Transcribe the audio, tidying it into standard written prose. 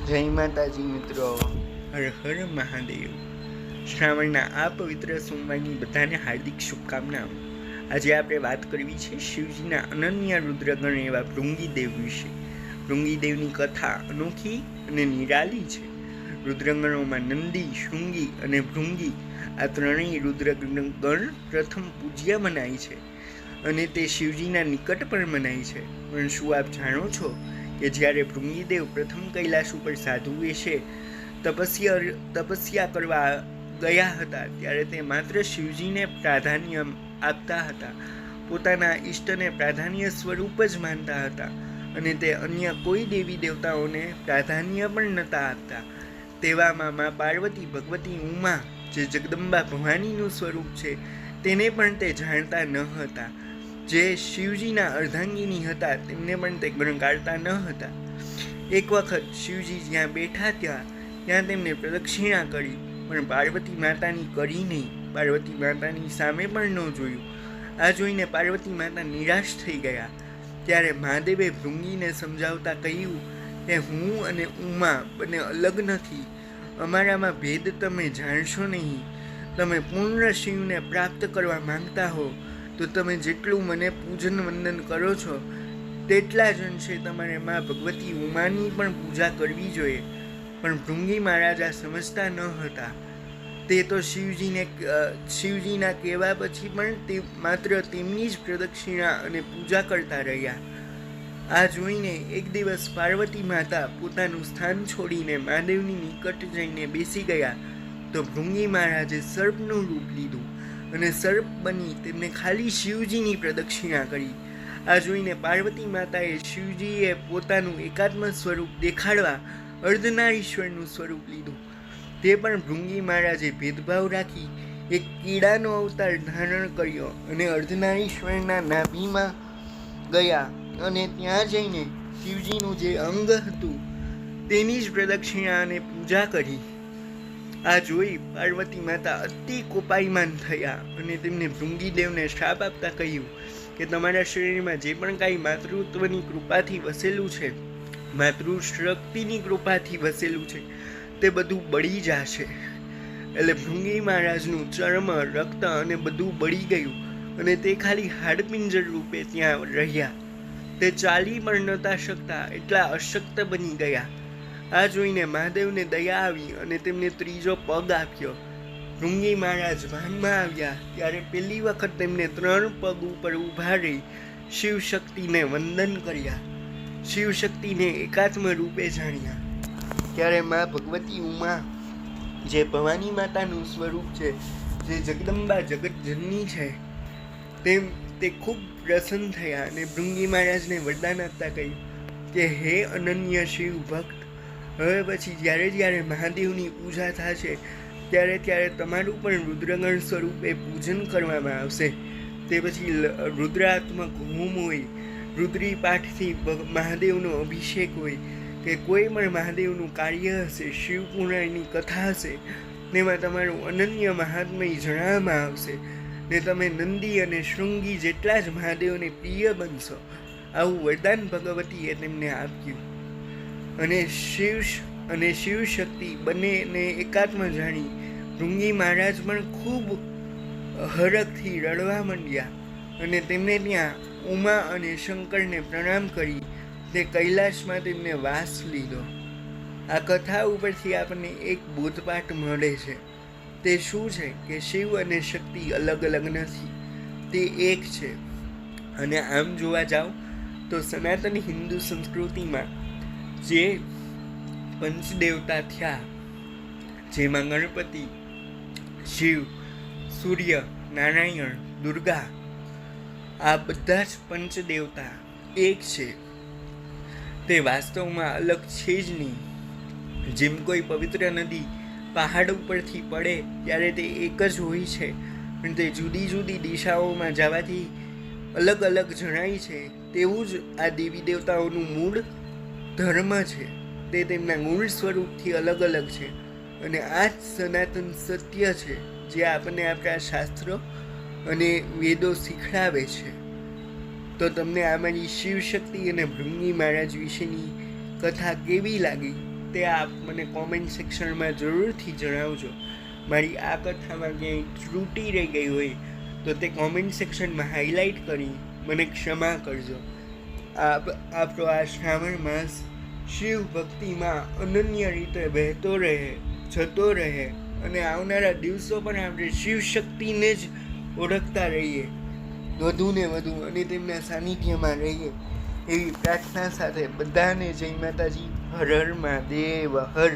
જય માતાજી મિત્રો, હર હર મહાદેવ। શ્રાવણના આ પવિત્ર સોમવારની બધાને હાર્દિક શુભકામનાઓ। આજે આપણે વાત કરવી છે શિવજીના અનન્ય રુદ્રગણ એવા ભૃંગીદેવ વિશે। ભૃંગીદેવની કથા અનોખી અને નિરાલી છે। રુદ્રગણોમાં નંદી, શૃંગી અને ભૃંગી આ ત્રણેય રુદ્રગણ પ્રથમ પૂજ્ય મનાય છે અને તે શિવજીના નિકટ પણ મનાય છે। પણ શું આપ જાણો છો કે જ્યારે ભૃંગીદેવ પ્રથમ કૈલાશ ઉપર સાધુ વેશે તપસ્યા કરવા ગયા હતા ત્યારે તે માત્ર શિવજીને પ્રાધાન્ય આપતા હતા, પોતાના ઈષ્ટને પ્રાધાન્ય સ્વરૂપ જ માનતા હતા અને તે અન્ય કોઈ દેવી દેવતાઓને પ્રાધાન્ય પણ નહોતા આપતા। તેવામાં મા પાર્વતી, ભગવતી ઉમા જે જગદંબા ભવાનીનું સ્વરૂપ છે તેને પણ તે જાણતા ન હતા। જે શિવજીના અર્ધાંગિની હતા તેમને પણ તે ગણકારતા ન હતા। એક વખત શિવજી જ્યાં બેઠા ત્યાં તેમને પ્રદક્ષિણા કરી, પણ પાર્વતી માતાની કરી નહીં, પાર્વતી માતાની સામે પણ ન જોયું। આ જોઈને પાર્વતી માતા નિરાશ થઈ ગયા। ત્યારે મહાદેવે ભૃંગીને સમજાવતા કહ્યું કે હું અને ઉમા બંને અલગ નથી, અમારામાં ભેદ તમે જાણશો નહીં। તમે પૂર્ણ શિવને પ્રાપ્ત કરવા માંગતા હો તો તમે જેટલું મને પૂજન વંદન કરો છો તેટલા જ અંશે તમારે મા ભગવતી ઉમાની પણ પૂજા કરવી જોઈએ। પણ ભૃંગી મહારાજા સમજતા ન હતા। તે તો શિવજીના કહેવા પછી પણ તે માત્ર તેમની જ પ્રદક્ષિણા અને પૂજા કરતા રહ્યા। આ જોઈને એક દિવસ પાર્વતી માતા પોતાનું સ્થાન છોડીને મહાદેવની નિકટ જઈને બેસી ગયા તો ભૃંગી મહારાજે સર્પનું રૂપ લીધું અને સર્પ બની તેમને ખાલી શિવજીની પ્રદક્ષિણા કરી। આ જોઈને પાર્વતી માતાએ શિવજીએ પોતાનું એકાત્મ સ્વરૂપ દેખાડવા અર્ધનારીશ્વરનું સ્વરૂપ લીધું। તે પણ ભૃંગી મહારાજે ભેદભાવ રાખી એક કીડાનો અવતાર ધારણ કર્યો અને અર્ધનારીશ્વરના નાભીમાં ગયા અને ત્યાં જઈને શિવજીનું જે અંગ હતું તેની જ પ્રદક્ષિણા અને પૂજા કરી। આ જોઈ પાર્વતી માતા અતિ કોપાયમાન થયા અને તેમને ભૃંગીદેવને શ્રાપ આપતા કહ્યું કે તમારા શરીરમાં જે પણ કાંઈ માતૃત્વની કૃપાથી વસેલું છે, માતૃશક્તિની કૃપાથી વસેલું છે તે બધું બળી જશે। એટલે ભૃંગી મહારાજનું ચર્મ, રક્ત અને બધું બળી ગયું અને તે ખાલી હાડપિંજર રૂપે ત્યાં રહ્યા। તે ચાલી પણ નહોતા શકતા, એટલા અશક્ત બની ગયા। આ જોઈને મહાદેવને દયા આવી અને તેમને ત્રીજો પગ આપ્યો। ભૃંગી મહારાજ ભાનમાં આવ્યા ત્યારે પહેલી વખત તેમને 3 પગ ઉપર ઊભા રહી શિવશક્તિને વંદન કર્યા, શિવશક્તિને એકાત્મ રૂપે જાણ્યા। ત્યારે મા ભગવતી ઉમા જે ભવાની માતાનું સ્વરૂપ છે, જે જગદંબા જગતજનની છે, તે ખૂબ પ્રસન્ન થયા અને ભૃંગી મહારાજને વરદાન આપતા કહ્યું કે હે અનન્ય શિવ ભક્ત, હવે પછી જ્યારે મહાદેવની પૂજા થશે ત્યારે તમારું પણ રુદ્રગણ સ્વરૂપે પૂજન કરવામાં આવશે। તે પછી રુદ્રાત્મક હોમ હોય, રુદ્રી પાઠથી મહાદેવનો અભિષેક હોય કે કોઈ પણ મહાદેવનું કાર્ય હશે, શિવપુરાણની કથા હશે, તેમાં તમારું અનન્ય મહાત્મય જણાવવામાં આવશે ને તમે નંદી અને શૃંગી જેટલા જ મહાદેવને પ્રિય બનશો। આવું વરદાન ભગવતીએ તેમને આપ્યું અને શિવ શક્તિ બંનેને એકાત્મ જાણી ભૃંગી મહારાજ પણ ખૂબ હરખથી રડવા માંડ્યા અને તેમને ત્યાં ઉમા અને શંકરને પ્રણામ કરી તે કૈલાશમાં તેમને વાસ લીધો। આ કથા ઉપરથી આપણને એક બોધપાઠ મળે છે। તે શું છે કે શિવ અને શક્તિ અલગ અલગ નથી, તે એક છે। અને આમ જોવા જાઓ તો સનાતન હિન્દુ સંસ્કૃતિમાં જે પંચદેવતા થયા, જેમાં ગણપતિ, શિવ, સૂર્ય, નારાયણ, દુર્ગા, આ બધા જ પંચદેવતા એક છે। તે વાસ્તવમાં અલગ છે જ નહીં। જેમ કોઈ પવિત્ર નદી પહાડ ઉપરથી પડે ત્યારે તે એક જ હોય છે, પણ તે જુદી જુદી દિશાઓમાં જવાથી અલગ અલગ જણાય છે, તેવું જ આ દેવી દેવતાઓનું મૂળ ધર્મ છે। તે તેમના મૂળ સ્વરૂપથી અલગ અલગ છે અને આ જ સનાતન સત્ય છે જે આપણને આપણા શાસ્ત્રો અને વેદો શીખડાવે છે। તો તમને આ મારી શિવશક્તિ અને ભૃંગી મહારાજ વિશેની કથા કેવી લાગી તે આપ મને કોમેન્ટ સેક્શનમાં જરૂરથી જણાવજો. મારી આ કથામાં ક્યાંય ત્રુટિ રહી ગઈ હોય તો તે કોમેન્ટ સેક્શનમાં હાઇલાઇટ કરી મને ક્ષમા કરજો. આપણો આ શ્રાવણ માસ શિવ ભક્તિમાં અનન્ય રીતે વહેતો રહે, જતો રહે અને આવનારા દિવસો પણ આપણે શિવ શક્તિને જ ઓળખતા રહીએ વધુ ને વધુ અને તેમના સાનિધ્યમાં રહીએ એવી પ્રાર્થના સાથે બધાને જય માતાજી. હર હર મહાદેવ. હર